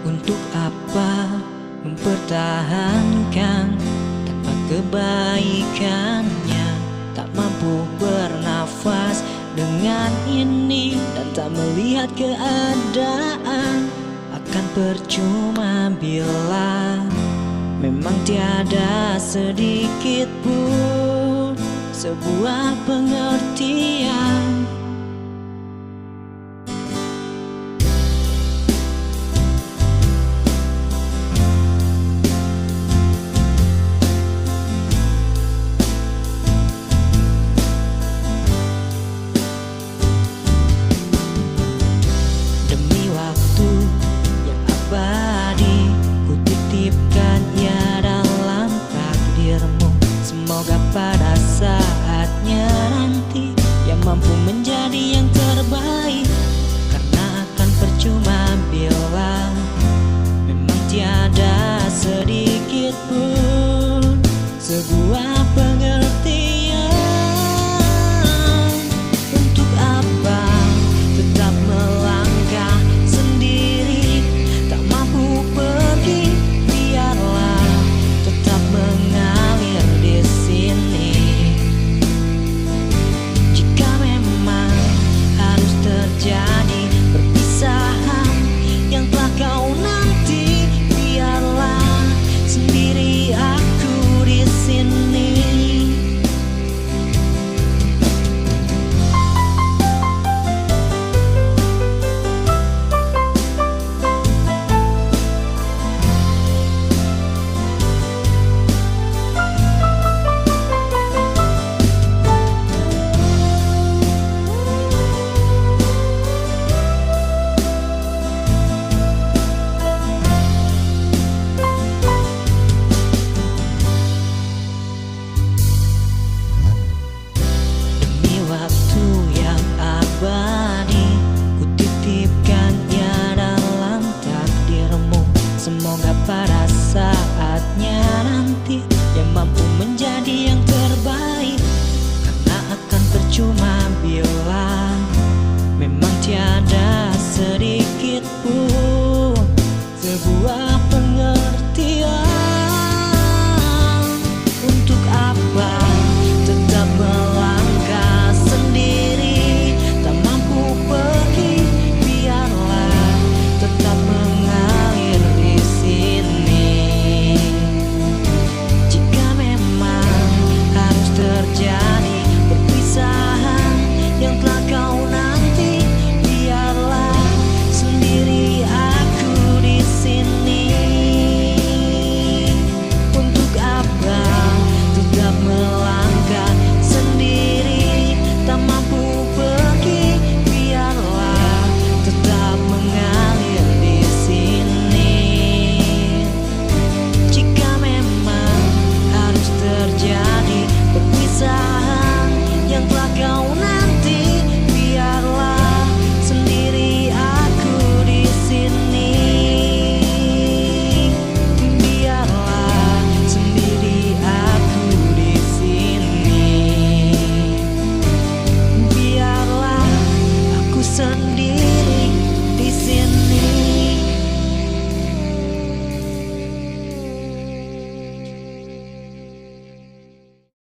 Untuk apa mempertahankan tanpa kebaikannya? Tak mampu bernafas dengan ini dan tak melihat keadaan. Akan percuma bila memang tiada sedikit pun sebuah pengertian. Demi waktu yang abadi, ku titipkannya dalam takdirmu. Semoga pada saatnya nanti yang mampu menjadi yang terbaik. Karena akan percuma bila memang tiada sedikit pun sebuah pengertian. Untuk apa tetap melangkah sendiri, tak mampu pergi, biarlah tetap mengalir di sini. Jika memang harus terjadi perpisahan yang telah kau nanti, biarlah sendiri aku di sini. Demi waktu yang abadi, ku titipkannya dalam takdirmu. Semoga pada saatnya nanti yang mampu menjadi yang terbaik. Karena akan percuma bila memang tiada sedikit pun sebuah